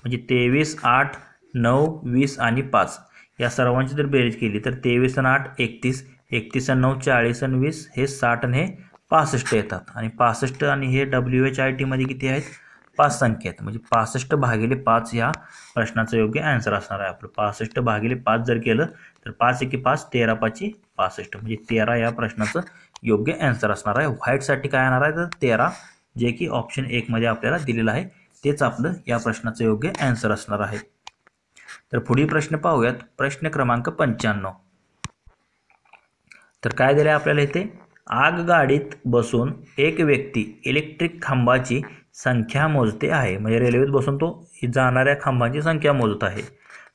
म्हणजे 23 8 9 20 आणि 5 या सर्वांची जर बेरीज केली तर 23 आणि 8 31, 31 आणि 9 40 आणि 20 हे 60 आणि हे 65 येतात आणि 65 आणि हे WHIT मध्ये किती आहेत? 5 संख्या आहेत, म्हणजे 65 भागिले 5 ह्या प्रश्नाचं योग्य आन्सर असणार आहे आपलं. 65 भागिले 5 जर केलं तर 5 एके 5, 13 पाची 65, म्हणजे 13 या प्रश्नाचं योग्य आन्सर असणार आहे. व्हाईटसाठी काय येणार आहे तर 13, जे की ऑप्शन 1 मध्ये आपल्याला दिलेलं आहे, तेच आपलं या प्रश्नाचं योग्य आन्सर असणार आहे. तर पुढील प्रश्न पाहूयात. प्रश्न क्रमांक 95. तर काय दिलं आहे आपल्याला इथे, आगगाडीत बसून एक व्यक्ती इलेक्ट्रिक खांबाची संख्या मोजते आहे. म्हणजे रेल्वेत बसून तो जाणाऱ्या खांबाची संख्या मोजत आहे.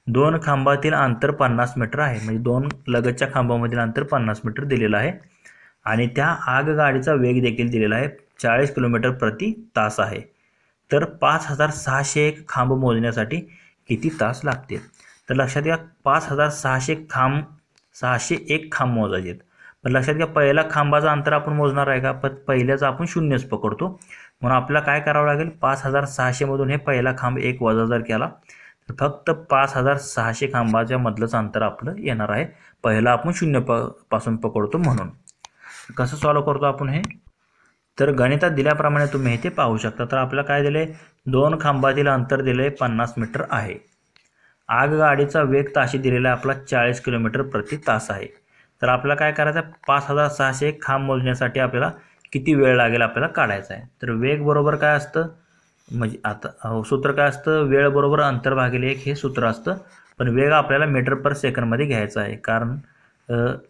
2 खांबातील अंतर 50 मीटर आहे, म्हणजे 2 लगतच्या खांबामधील अंतर 50 मीटर दिलेलं आहे. आणि त्या आगगाडीचा वेग देखील दिलेला आहे, 40 किलोमीटर प्रति तास आहे. तर 5601 खांब मोजण्यासाठी किती तास लागतील. तर लक्षात घ्या, 5601 खांब मोजायचे आहेत. पण लक्षात घ्या, पहिला खांबाचं अंतर आपण मोजणार आहे का, पण पहिल्याचं आपण 0च पकडतो. म्हणून आपल्याला काय करावं लागेल, 5600 मधून हे पहिला खांब 1 वजा जर केला तर फक्त 5600 खांबाच्या मधलंच अंतर आपलं येणार आहे. पहिला आपण 0 पासून पकडतो म्हणून. कसं सॉल्व्ह करतो आपण हे, तर गणितात दिल्याप्रमाणे तुम्ही इथे पाहू शकता. तर आपल्याला काय दिले, 2 खांबातील अंतर दिले 50 मीटर आहे. आगगाडीचा वेग ताशी दिलेला आपला 40 किलोमीटर प्रति तास आहे. तर आपल्याला काय करायचं आहे, 5600 खांब मोजण्यासाठी आपल्याला किती वेळ लागेल आपल्याला काढायचा आहे. तर वेग बरोबर काय असतं, म्हणजे आता सूत्र काय असतं, वेळ बरोबर अंतर भागिले 1 हे सूत्र असतं. पण वेग आपल्याला मीटर पर सेकंडमध्ये घ्यायचा आहे, कारण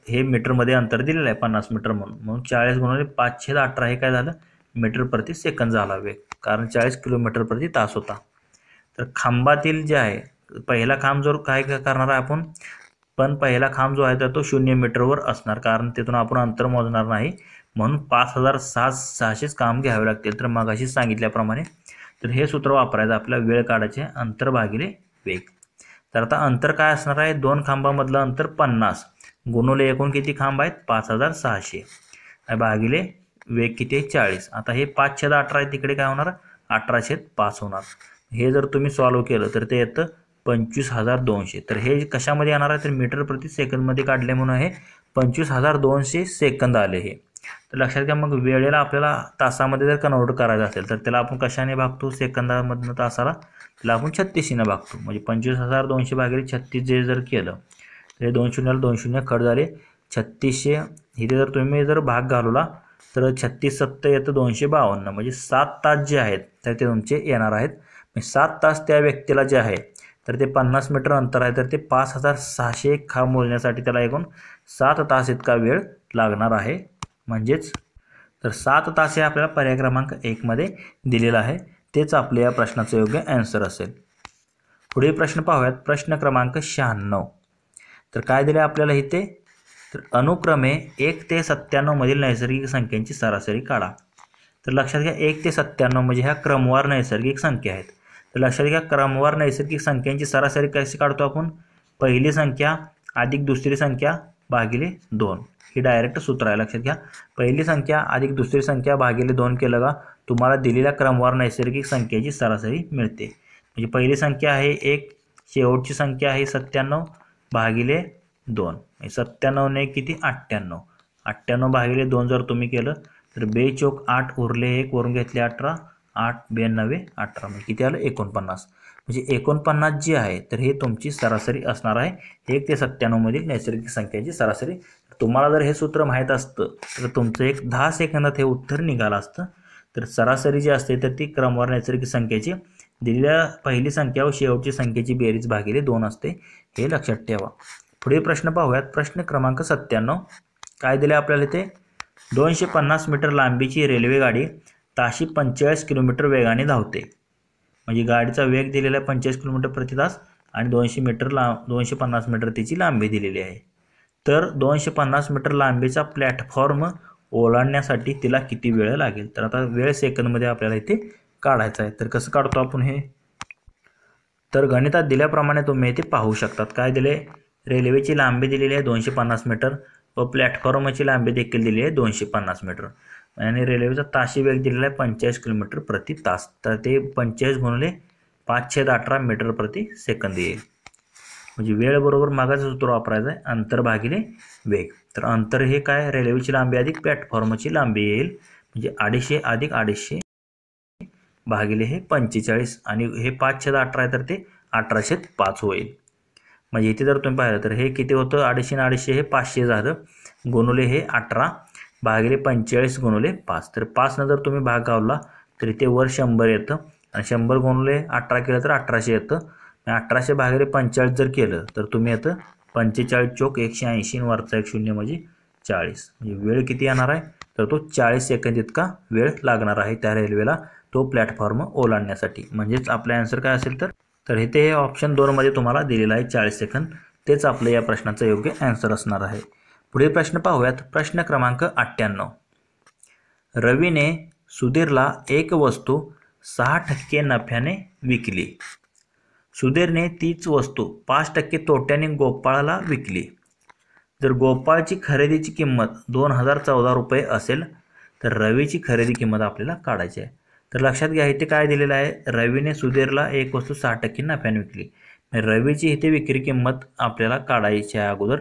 हे मीटरमध्ये अंतर दिलेलं आहे 50 मीटर म्हणून 40 गुणिले 5/18 हे काय झालं, मीटर प्रति सेकंद झाला वेग, कारण 40 किलोमीटर प्रति तास होता. तर खांबातील जे आहे, पहिला खांब जो काय करणार आहे आपण, पण पहिला खांब जो आहे तर तो 0 मीटरवर असणार, कारण तिथून आपण अंतर मोजणार नाही. म्हणून 5600 काम घ्यावे लागतील. तर मग अशी सांगितल्याप्रमाणे तर हे सूत्र वापरायचं आपल्याला, वेळ काढायचे अंतर भागिले वेग. तर आता अंतर काय असणार आहे, 2 खांबामधलं अंतर 50 गुणुले एकूण किती खांब आहेत 5600 भागिले वेग किती आहे 40. आता हे 5/18 आहे, तिकडे काय होणार 18/5 होणार. हे जर तुम्ही सॉल्व्ह केलं तर ते येतं 25200. तर हे कशामध्ये येणार आहे, तर मीटर प्रति सेकंदमध्ये काढले म्हणून हे 25200 सेकंद आले हे. तर लक्षात घ्या, मग वेळेला आपल्याला तासामध्ये जर कन्वर्ट करायचं असेल तर त्याला आपण कशाने भागतो, सेकंदामधनं तासाला, त्याला आपण 36ने भागतो. म्हणजे 25200 भागिले 36 जे जर केलं तर हे 2 शून्याला 2 शून्य कट झाले, 3600. इथे जर तुम्ही जर भाग घालवला तर 36 7 येतं 252, म्हणजे 7 तास जे आहेत तर ते तुमचे येणार आहेत. 7 तास त्या व्यक्तीला जे आहे तर ते 50 मीटर अंतर आहे, तर ते 5600 खांब मोजण्यासाठी त्याला एकूण 7 तास इतका वेळ लागणार आहे. म्हणजेच तर 7 तास हे आपल्याला पर्याय क्रमांक 1 मध्ये दिलेलं आहे, तेच आपल्या या प्रश्नाचं योग्य आन्सर असेल. पुढील प्रश्न पाहूयात. प्रश्न क्रमांक 96. तर काय दिले आपल्याला इथे, तर अनुक्रमे 1 ते 97 मधील नैसर्गिक संख्यांची सरासरी काढा. तर लक्षात घ्या, 1 ते 97 म्हणजे ह्या क्रमवार नैसर्गिक संख्या आहेत. तर लक्षात घ्या, क्रमवार नैसर्गिक संख्यांची सरासरी कशी काढतो आपण, पहिली संख्या अधिक दुसरी संख्या भागिले 2, ही डायरेक्ट सूत्र आहे. लक्षात घ्या, पहिली संख्या अधिक दुसरी संख्या भागिले 2 केलं का तुम्हाला दिलेल्या क्रमवार नैसर्गिक संख्येची सरासरी मिळते. म्हणजे पहिली संख्या आहे 1, शेवटची संख्या आहे 97 भागिले 2, 97 ने किती 98, 98 भागिले 2 जर तुम्ही केलं तर 2 चौक 8 उरले 1 वरून घेतले 18, 8 92 18, म्हणजे किती आलं 49. म्हणजे 49 जी आहे तर हे तुमची सरासरी असणार आहे 1 ते 97 मधील नैसर्गिक संख्येची सरासरी. तुम्हाला जर हे सूत्र माहीत असतं तर तुमचं एक 10 सेकंदात हे उत्तर निघालं असतं. तर सरासरी जी असते तर ती क्रमवार नैसर्गिक संख्येची दिलेल्या पहिली संख्या व शेवटची संख्येची बेरीज भागिले 2 असते, हे लक्षात ठेवा. पुढील प्रश्न पाहूयात. प्रश्न क्रमांक 97. काय दिले आपल्याला इथे, 250 मीटर लांबीची रेल्वे गाडी ताशी 45 किलोमीटर वेगाने धावते. म्हणजे गाडीचा वेग दिलेला आहे 45 किलोमीटर प्रति तास आणि 250 मीटर तिची लांबी दिलेली आहे. तर 250 मीटर लांबीचा प्लॅटफॉर्म ओलांडण्यासाठी तिला किती वेळ लागेल. तर आता वेळ सेकंदमध्ये आपल्याला इथे काढायचा आहे. तर कसं काढतो आपण हे, तर गणितात दिल्याप्रमाणे तुम्ही इथे पाहू शकतात. काय दिले, रेल्वेची लांबी दिलेली आहे 250 मीटर व प्लॅटफॉर्मची लांबी देखील दिलेली आहे 250 मीटर आणि रेल्वेचा ताशी वेग दिलेला आहे 45 किलोमीटर प्रति तास. तर ते 45 गुणिले 5/18 मीटर प्रति सेकंद येईल. म्हणजे वेळ बरोबर मागाचं सूत्र वापरायचं आहे, अंतर भागिले वेग. तर अंतर हे काय, रेल्वेची लांबी अधिक प्लॅटफॉर्मची लांबी येईल, म्हणजे 250 अधिक 250 भागिले हे 45 आणि हे 5/18 आहे तर ते 1805 होईल. म्हणजे इथे जर तुम्ही पाहिलं तर हे किती होतं 250 आणि 250 हे 500 झालं गुणुले हे 18 भागिले 45 गुणुले 5. तर 5 जर तुम्ही भाग गावला तर इथे वर 100 येतं आणि 100 गुणुले 18 केलं तर 1800 येतं. 1800 भागिले 45 जर केलं तर तुम्ही येतं 45 चोक 180 वरचा एक शून्य म्हणजे 40. म्हणजे वेळ किती येणार आहे तर तो 40 सेकंद इतका वेळ लागणार आहे त्या रेल्वेला तो प्लॅटफॉर्म ओलांडण्यासाठी. म्हणजेच आपला आन्सर काय असेल तर इथे हे ऑप्शन 2 मध्ये तुम्हाला दिलेलं आहे 40 सेकंद. तेच आपलं या प्रश्नाचं योग्य आन्सर असणार आहे. पुढील प्रश्न पाहूयात. प्रश्न क्रमांक 98. रवीने सुधीरला एक वस्तू 6% नफ्याने विकली. सुधीरने तीच वस्तू 5% तोट्याने गोपाळला विकली. जर गोपाळची खरेदीची किंमत 2014 रुपये असेल तर रवीची खरेदी किंमत आपल्याला काढायची आहे. तर लक्षात घ्या इथे काय दिलेलं आहे, रवीने सुधीरला एक वस्तू 6% नफ्याने विकली. रवीची इथे विक्री किंमत आपल्याला काढायची आहे अगोदर.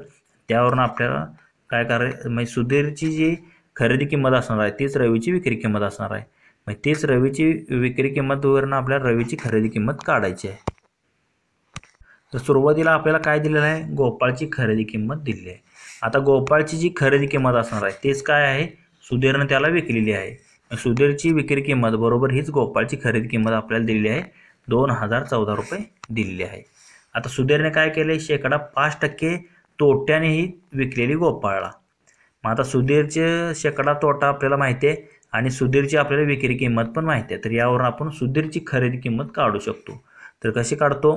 त्यावरून आपल्याला काय करायचं म्हणजे सुधीरची जी खरेदी किंमत असणार आहे तीच रवीची विक्री किंमत असणार आहे. मग तीच रवीची विक्री किंमतवरून आपल्याला रवीची खरेदी किंमत काढायची आहे. तर सुरुवातीला आपल्याला काय दिलेलं आहे, गोपाळची खरेदी किंमत दिलेली आहे. आता गोपाळची जी खरेदी किंमत असणार आहे तेच काय आहे, सुधीरनं त्याला विकलेली आहे. सुधीरची विक्री किंमत बरोबर हीच गोपाळची खरेदी किंमत आपल्याला दिलेली आहे 2014 रुपये दिलेली आहे. आता सुधीरने काय केले, 5% तोट्याने ही विकलेली गोपाळला. मग आता सुधीरचे 1% तोटा आपल्याला माहिती आहे आणि सुधीरची आपल्याला विक्री किंमत पण माहिती आहे. तर यावरून आपण सुधीरची खरेदी किंमत काढू शकतो. तर कशी काढतो,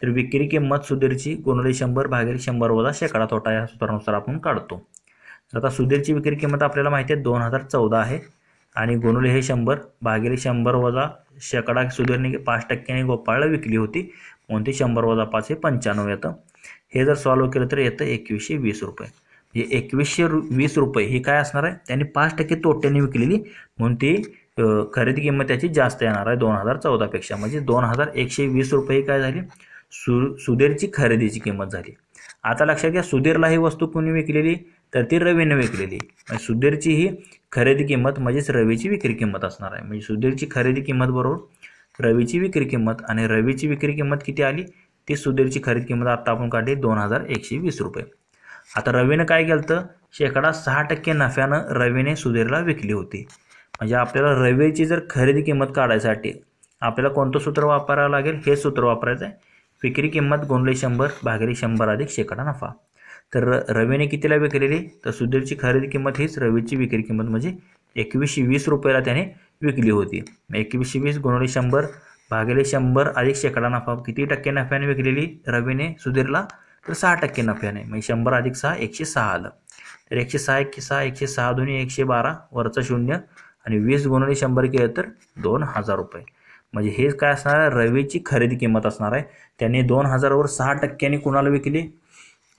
तर विक्री किंमत सुधीरची गुणिले 100 भागिले 100 वजा 1% तोटा या सूत्रानुसार आपण काढतो. तर आता सुधीरची विक्री किंमत आपल्याला माहिती आहे 2014 आहे आणि गुणिले हे 100 भागिले 100 वजा 1% सुधीरने 5%ने गोपाळला विकली होती म्हणून ते 100 वजा 5 हे 95 येतं. हे जर सॉल्व्ह केलं तर येतं 2120 रुपये. म्हणजे 2120 रुपये ही काय असणार आहे, त्यांनी 5% तोट्याने विकलेली म्हणून ती खरेदी किंमत त्याची जास्त येणार आहे 2014 पेक्षा. म्हणजे 2120 रुपये काय झाली, सुधीरची खरेदीची किंमत झाली. आता लक्षात घ्या सुधीरला ही वस्तू कोणी विकलेली तर ती रवीने विकलेली. सुधीरची ही खरेदी किंमत म्हणजेच रवीची विक्री किंमत असणार आहे. म्हणजे सुधीरची खरेदी किंमत बरोबर रवीची विक्री किंमत आणि रवीची विक्री किंमत किती आली, ती सुधीरची खरेदी किंमत आता आपण काढली 2120 रुपये. आता रवीनं काय केलं तर 6% नफ्यानं रवीने सुधीरला विकली होती. म्हणजे आपल्याला रवीची जर खरेदी किंमत काढायसाठी आपल्याला कोणतं सूत्र वापरावं लागेल, हे सूत्र वापरायचं आहे, विक्री किंमत गुणिले 100 भागिले 100 अधिक 1% नफा. तर रवीने कितीला विकलेली तर सुधीरची खरेदी किंमत हीच रवीची विक्री किंमत म्हणजे 2120 रुपयाला त्याने विकली होती. 2120 गुणिले 100 भागिले 100 अधिक 1% नफा. किती टक्के नफ्याने विकलेली रवीने सुधीरला तर 6% नफ्याने. म्हणजे 100 अधिक 6 106 आलं. तर 106 106 106 दोन्ही 112 वरचं शून्य आणि 20 गुणिले 100 केलं तर 2000 रुपये. म्हणजे हे काय असणार आहे, रवीची खरेदी किंमत असणार आहे. त्याने 2000 वर 6% कुणाला विकली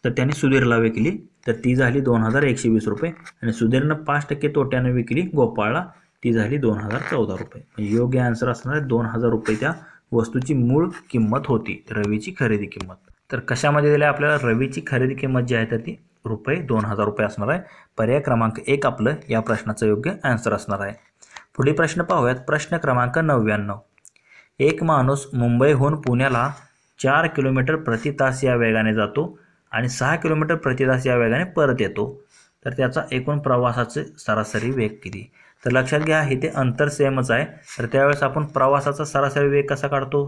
तर त्याने सुधीरला विकली तर ती झाली 2120 रुपये आणि सुधीरनं 5% तोट्याने विकली गोपाळला, ती झाली 2014 रुपये. म्हणजे योग्य आन्सर असणार आहे 2000 रुपये त्या वस्तूची मूळ किंमत होती रवीची खरेदी किंमत. तर कशामध्ये दिली आपल्याला, रवीची खरेदी किंमत जी आहे तर ती ₹2000 रुपये असणार आहे. पर्याय क्रमांक 1 आपलं या प्रश्नाचं योग्य आन्सर असणार आहे. पुढील प्रश्न पाहूयात. प्रश्न क्रमांक 99. एक माणूस मुंबईहून पुण्याला 4 किलोमीटर प्रति तास या वेगाने जातो आणि 6 किलोमीटर प्रति तास या वेगाने परत येतो. तर त्याचा एकूण प्रवासाचे सरासरी वेग किती. तर लक्षात घ्या इथे अंतर सेमच आहे. तर त्यावेळेस आपण प्रवासाचा सरासरी वेग कसा काढतो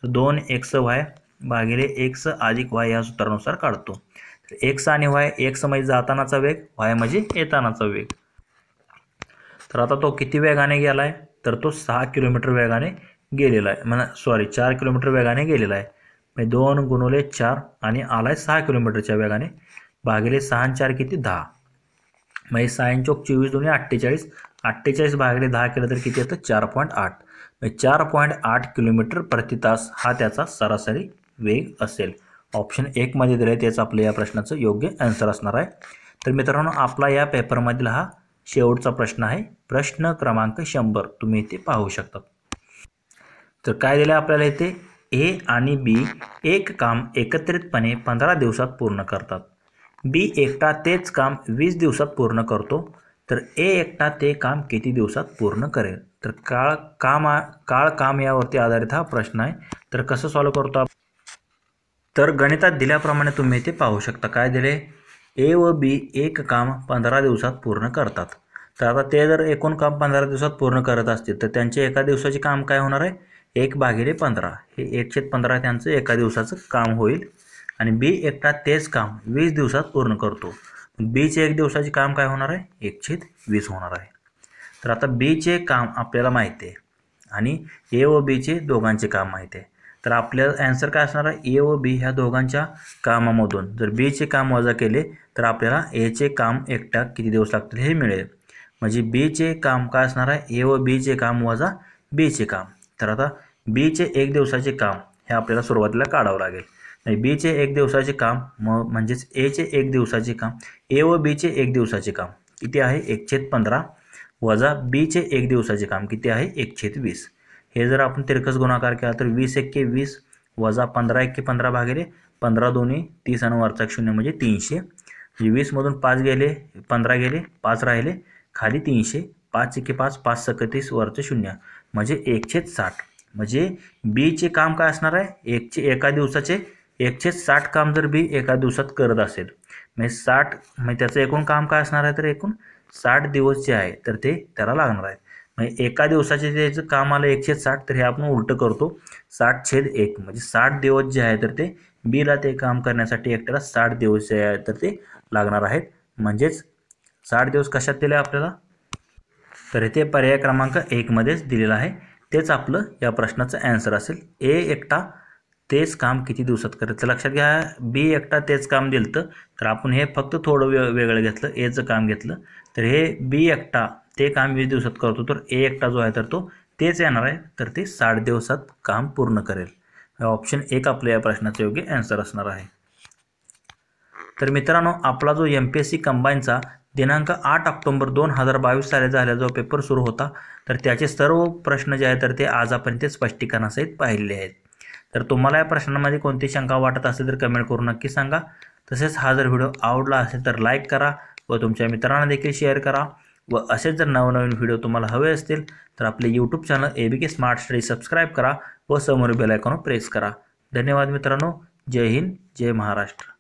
तर 2xy भागिले x अधिक y या सूत्रानुसार काढतो. तर x आणि y, x म्हणजे जातानाचा वेग, y म्हणजे येतानाचा वेग. तर आता तो किती वेगाने गेला आहे तर तो 6 किलोमीटर वेगाने गेलेला आहे, 4 किलोमीटर वेगाने गेलेला आहे. म्हणजे 2 गुणिले 4 आणि आलाय 6 किलोमीटरच्या वेगाने भागिले 6 आणि 4 किती 10. म्हणजे 6 चोक 24 दोन्ही 48, 48 भागिले 10 केलं तर किती येतं 4.8. म्हणजे 4.8 किलोमीटर प्रति तास हा त्याचा सरासरी वेग असेल. ऑप्शन 1 मध्ये दिलं आहे, तेच आपलं या प्रश्नाचं योग्य आन्सर असणार आहे. तर मित्रांनो आपला या पेपरमधील हा शेवटचा प्रश्न आहे. प्रश्न क्रमांक 100 तुम्ही इथे पाहू शकता. तर काय दिलं आपल्याला इथे, ए आणि बी एक काम एकत्रितपणे 15 दिवसात पूर्ण करतात. बी एकटा तेच काम 20 दिवसात पूर्ण करतो. तर ए एकटा ते काम किती दिवसात पूर्ण करेल. तर काळ काम यावरती आधारित हा प्रश्न आहे. तर कसं सॉल्व्ह करतो आपण. तर गणितात दिल्याप्रमाणे तुम्ही ते पाहू शकता. काय दिले, ए व बी एक काम 15 दिवसात पूर्ण करतात. तर आता ते जर एकूण काम 15 दिवसात पूर्ण करत असतील तर त्यांचे एका दिवसाचे काम काय होणार आहे, 1/15. हे 1/15 त्यांचं एका दिवसाचं काम होईल. आणि बी एकटा तेच काम 20 दिवसात पूर्ण करतो. बीचे एक दिवसाचे काम काय होणार आहे, 1/20 होणार आहे. तर आता बीचे काम आपल्याला माहिती आहे आणि ए व बीचे दोघांचे काम माहिती आहे. तर आपल्याला ॲन्सर काय असणार आहे, ए व बी ह्या दोघांच्या कामामधून जर बीचे काम वजा केले तर आपल्याला एचे काम एकटा किती दिवस लागतील हे मिळेल. म्हणजे बीचे काम काय असणार आहे, ए व बीचे काम वजा बीचे काम. तर आता बीचे एक दिवसाचे काम हे आपल्याला सुरुवातीला काढावं लागेल. बीचे एक दिवसाचे काम म्हणजेच एचे एक दिवसाचे काम, ए व बीचे एक दिवसाचे काम किती आहे 1/15 वजा बीचे एक दिवसाचे काम किती आहे 1/20. हे जर आपण तिरकस गुणाकार केला तर 20 एक्के 20 वजा 15 एक्के 15 भागिले 15 दोन्ही 30 आणि वरचा 0 म्हणजे 300. म्हणजे 20मधून 5 गेले, 15 गेले, 5 राहिले, खाली 300. 5 एक्के 5, 5 सक्के 30 वरचे 0 म्हणजे 1/60. म्हणजे बीचे काम काय असणार आहे, एका दिवसाचे 1/60 काम जर बी एका दिवसात करत असेल म्हणजे 60 म्हणजे त्याचं एकूण काम काय असणार आहे, तर एकूण 60 दिवस जे आहे तर ते त्याला लागणार आहे. म्हणजे एका दिवसाचे त्याचं काम आलं 1/60 तर हे आपण उलटं करतो 60/1 म्हणजे 60 दिवस जे आहे तर ते बीला ते काम करण्यासाठी एकट्याला 60 दिवस जे आहे तर ते लागणार आहेत. म्हणजेच 60 दिवस कशात दिले आपल्याला, तर इथे पर्याय क्रमांक 1 मध्येच दिलेलं आहे. तेच आपलं या प्रश्नाचं ॲन्सर असेल. ए एकटा तेच काम किती दिवसात करेल. तर लक्षात घ्या, बी एकटा तेच काम दिलं तर आपण हे फक्त थोडं वेगळं घेतलं, एचं काम घेतलं. तर हे बी एकटा ते काम 20 दिवसात करतो तर ए एकटा जो आहे तर तो तेच येणार आहे तर ते 60 दिवसात काम पूर्ण करेल. ऑप्शन 1 आपल्या या प्रश्नाचं योग्य ॲन्सर असणार आहे. तर मित्रांनो, आपला जो MPSC कंबाईनचा दिनांक 8 ऑक्टोबर 2022 साली झालेला जो पेपर सुरू होता तर त्याचे सर्व प्रश्न जे आहेत तर ते आज आपण ते स्पष्टीकरणासहित पाहिलेले आहेत. तर तुम्हाला या प्रश्नांमध्ये कोणती शंका वाटत असेल तर कमेंट करून नक्की सांगा. तसेच हा जर व्हिडिओ आवडला असेल तर लाईक करा व तुमच्या मित्रांना देखील शेअर करा. व असेच जर नवनवीन व्हिडिओ तुम्हाला हवे असतील तर आपले YouTube channel ABK smart study subscribe करा व समोर बेल आयकॉन प्रेस करा. धन्यवाद मित्रांनो. जय हिंद, जय महाराष्ट्र.